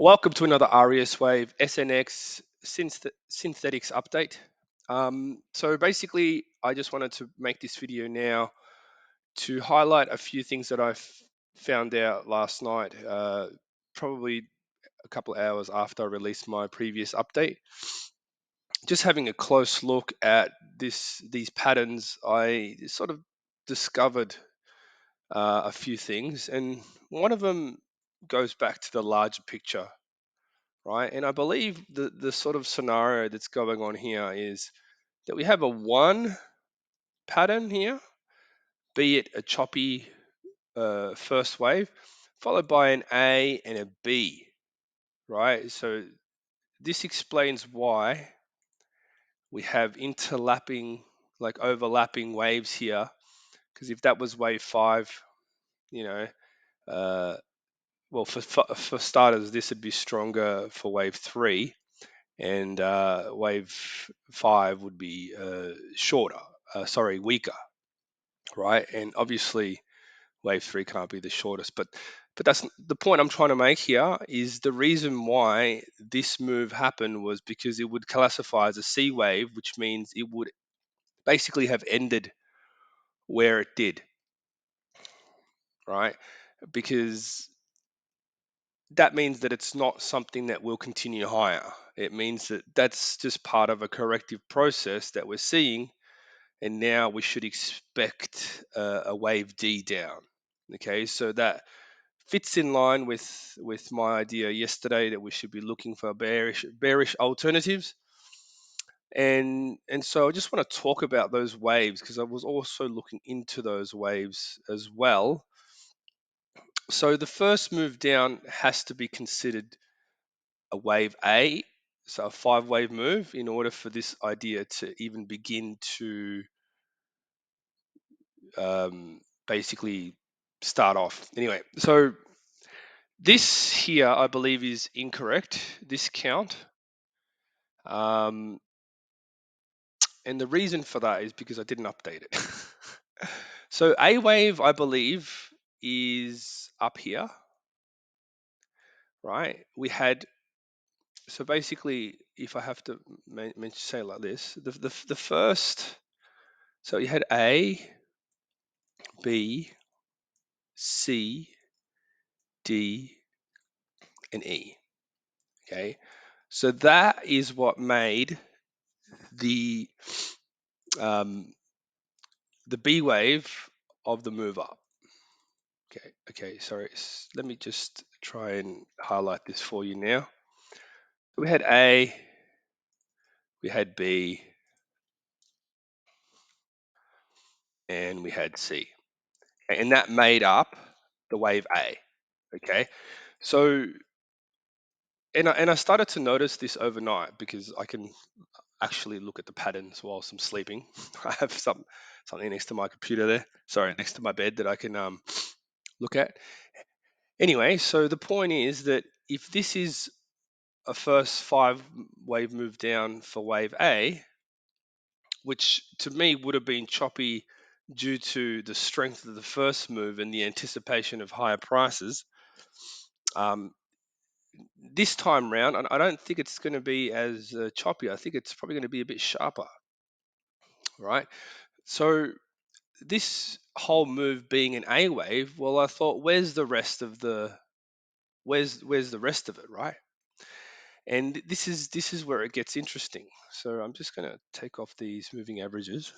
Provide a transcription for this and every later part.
Welcome to another RES Wave SNX synthetics update. So basically, I just wanted to make this video now to highlight a few things that found out last night, probably a couple of hours after I released my previous update. Just having a close look at these patterns, I sort of discovered a few things, and one of them goes back to the larger picture, right? And I believe the sort of scenario that's going on here is that we have a one pattern here, be it a choppy first wave, followed by an A and a B, right? So this explains why we have interlapping, like overlapping waves here. Because if that was wave five, you know, uh, well, for starters, this would be stronger for wave three, and wave five would be shorter, weaker, right? And obviously, wave three can't be the shortest, but that's the point I'm trying to make here. Is the reason why this move happened was because it would classify as a C wave, which means it would basically have ended where it did, right? Because that means that it's not something that will continue higher. It means that that's just part of a corrective process that we're seeing, and now we should expect a wave D down. Okay, so that fits in line with my idea yesterday that we should be looking for bearish alternatives. And so I just want to talk about those waves because I was also looking into those waves as well. So the first move down has to be considered a wave A, so a five wave move, in order for this idea to even begin to basically start off. Anyway, so this here, I believe, is incorrect, this count. Um, and the reason for that is because I didn't update it. So A wave, I believe, is up here, right? So basically, if I have to say it like this, the first, so you had A, B, C, D, and E. Okay, so that is what made the um, the B wave of the move up. Okay, sorry. Let me just try and highlight this for you now. We had A, we had B, and we had C, and that made up the wave A. Okay, so and I started to notice this overnight because I can actually look at the patterns whilst I'm sleeping. I have something next to my computer there. Sorry, next to my bed that I can look at. Anyway, so the point is that if this is a first five wave move down for wave A, which to me would have been choppy due to the strength of the first move and the anticipation of higher prices, um, this time round, I don't think it's going to be as choppy. I think it's probably going to be a bit sharper, right? So this whole move being an A wave, well, I thought, where's the rest of it, right? And this is where it gets interesting. So I'm just going to take off these moving averages.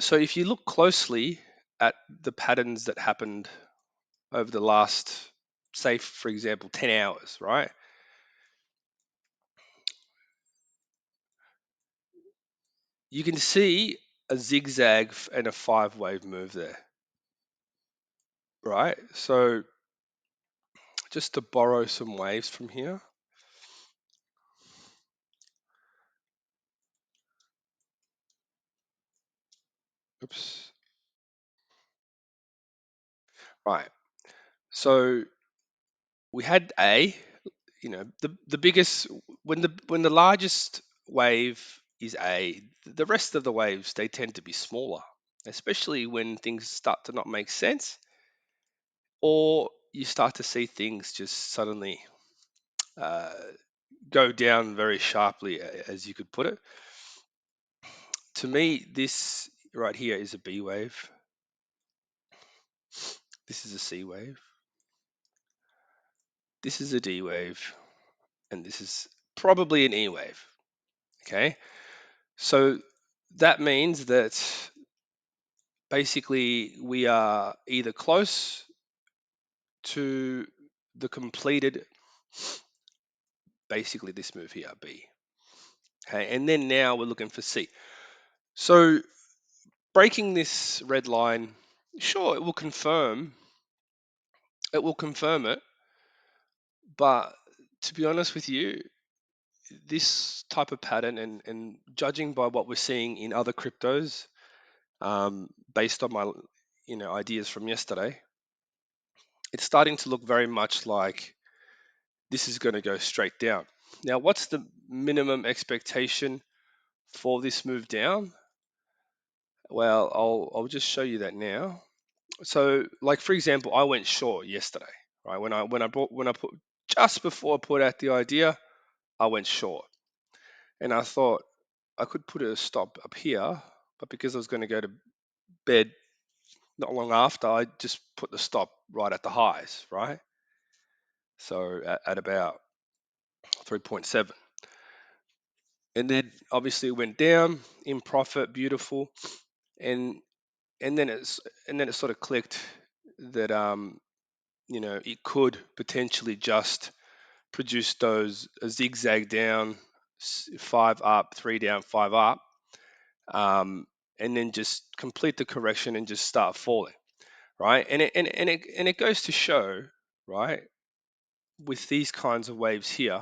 So if you look closely at the patterns that happened over the last, say, for example, 10 hours, right? You can see a zigzag and a five wave move there, right? So just to borrow some waves from here. Oops. Right. So we had the biggest, when the largest wave is A, the rest of the waves, they tend to be smaller, especially when things start to not make sense, or you start to see things just suddenly uh, go down very sharply, as you could put it. To me, this right here is a B wave. This is a C wave. This is a D wave. And this is probably an E wave. Okay. So that means that basically we are either close to the completed, basically this move here, B. Okay. And then now we're looking for C. So breaking this red line, sure, it will confirm it, but to be honest with you, this type of pattern and judging by what we're seeing in other cryptos, based on my ideas from yesterday, it's starting to look very much like this is going to go straight down. Now, what's the minimum expectation for this move down? Well, I'll just show you that now. So, like for example, I went short yesterday, right? When I put just before I put out the idea, I went short, and I thought I could put a stop up here, but because I was going to go to bed not long after, I just put the stop right at the highs, right? So at about 3.7. And then obviously it went down in profit, beautiful. And and then it sort of clicked that it could potentially just produce those a zigzag down, five up, three down, five up, um, and then just complete the correction and just start falling, right? And it goes to show, right, with these kinds of waves here,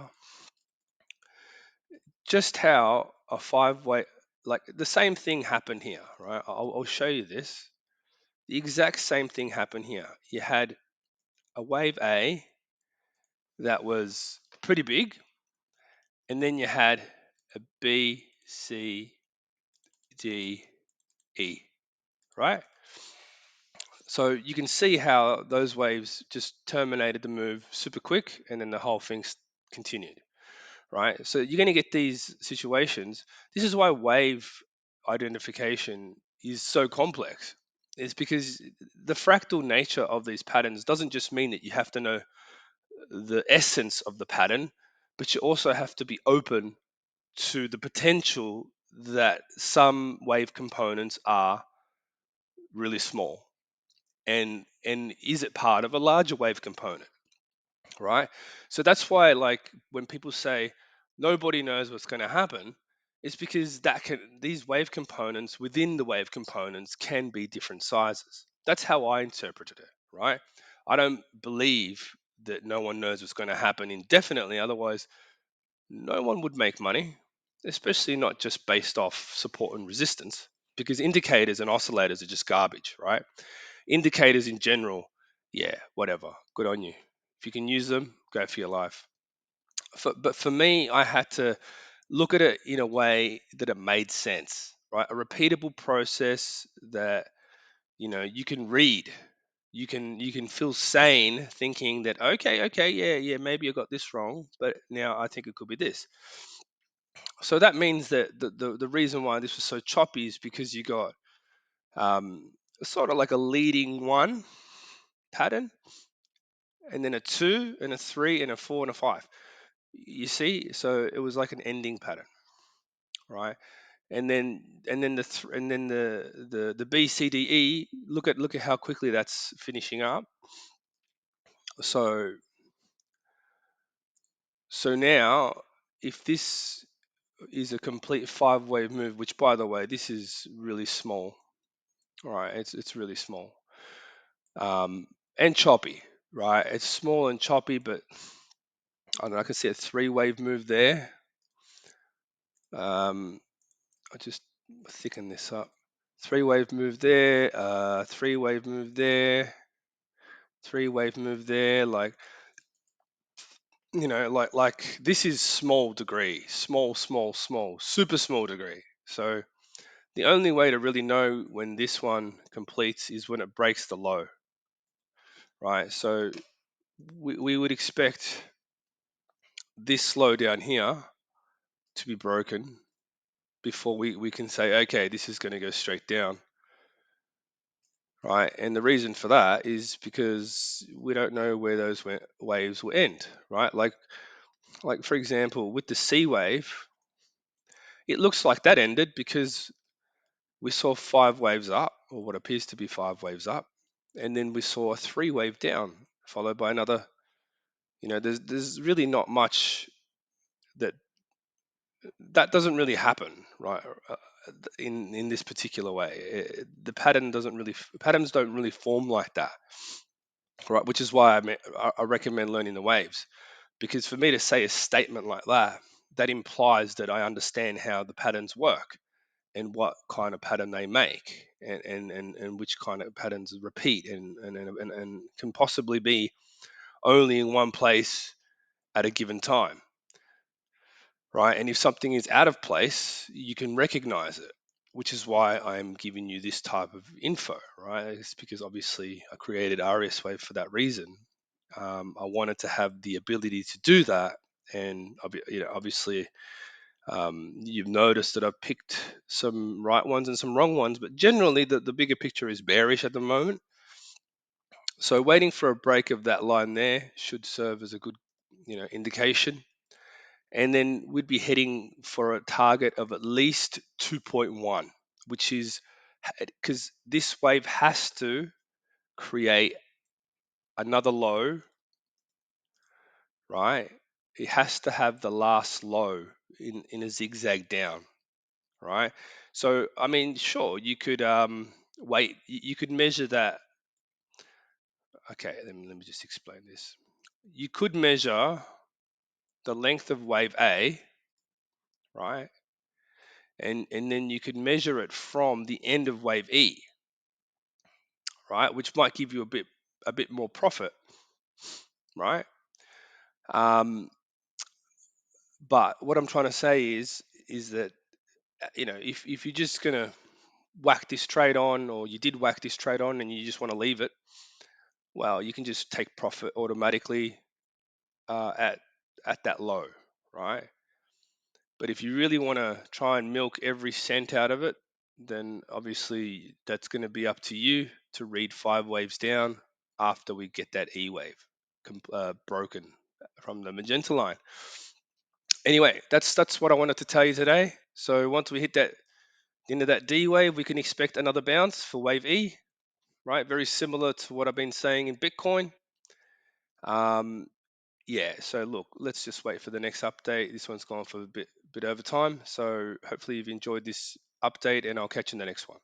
just how a five-way, like the same thing happened here, right? I'll show you this. The exact same thing happened here. You had a wave A that was pretty big, and then you had a B, C, D, E, right? So you can see how those waves just terminated the move super quick, and then the whole thing continued, right? So you're going to get these situations. This is why wave identification is so complex. It's because the fractal nature of these patterns doesn't just mean that you have to know the essence of the pattern, but you also have to be open to the potential that some wave components are really small. And is it part of a larger wave component, right? So that's why, like, when people say nobody knows what's going to happen, it's because these wave components within the wave components can be different sizes. That's how I interpreted it, right? I don't believe that no one knows what's going to happen indefinitely. Otherwise, no one would make money, especially not just based off support and resistance, because indicators and oscillators are just garbage, right? Indicators in general, yeah, whatever, good on you. If you can use them, go for your life. But for me, I had to look at it in a way that it made sense, right? A repeatable process that you can read. You can feel sane thinking that okay, yeah, maybe I got this wrong, but now I think it could be this. So that means that the reason why this was so choppy is because you got um, sort of like a leading one pattern, and then a two and a three and a four and a five. You see, so it was like an ending pattern, right? And then the B C D E. Look at how quickly that's finishing up. So so now, if this is a complete five wave move, which by the way, this is really small, right? It's really small, and choppy, right? It's small and choppy, but I don't know. I can see a three wave move there. I just thicken this up. Three wave move there, three wave move there, three wave move there. Like, like this is small degree, small, super small degree. So the only way to really know when this one completes is when it breaks the low, right? So we would expect this low down here to be broken before we can say, okay, this is going to go straight down, right? And the reason for that is because we don't know where those waves will end, right? Like for example, with the C wave, it looks like that ended because we saw 5 waves up, or what appears to be 5 waves up, and then we saw a 3 wave down, followed by another. There's really not much that that doesn't really happen, right? In this particular way, the patterns don't really form like that, right? Which is why I recommend learning the waves, because for me to say a statement like that, that implies that I understand how the patterns work and what kind of pattern they make, and which kind of patterns repeat and can possibly be only in one place at a given time, right? And if something is out of place, you can recognize it, which is why I'm giving you this type of info, right? It's because obviously I created RS Wave for that reason. I wanted to have the ability to do that, and obviously, you've noticed that I've picked some right ones and some wrong ones, but generally the bigger picture is bearish at the moment. So waiting for a break of that line there should serve as a good, indication. And then we'd be heading for a target of at least 2.1, which is because this wave has to create another low, right? It has to have the last low in a zigzag down, right? So, I mean, sure, you could wait, you could measure that. Okay, let me just explain this. You could measure the length of wave A, right? And then you could measure it from the end of wave E, right? Which might give you a bit more profit, right? Um, but what I'm trying to say is that if you're just gonna whack this trade on, or you did whack this trade on and you just want to leave it, well, you can just take profit automatically at that low, right? But if you really want to try and milk every cent out of it, then obviously that's going to be up to you to read 5 waves down after we get that E wave broken from the magenta line. Anyway, that's what I wanted to tell you today. So once we hit that into that D wave, we can expect another bounce for wave E, right? Very similar to what I've been saying in Bitcoin. Um, yeah, so look, let's just wait for the next update. This one's gone for a bit over time. So hopefully you've enjoyed this update, and I'll catch you in the next one.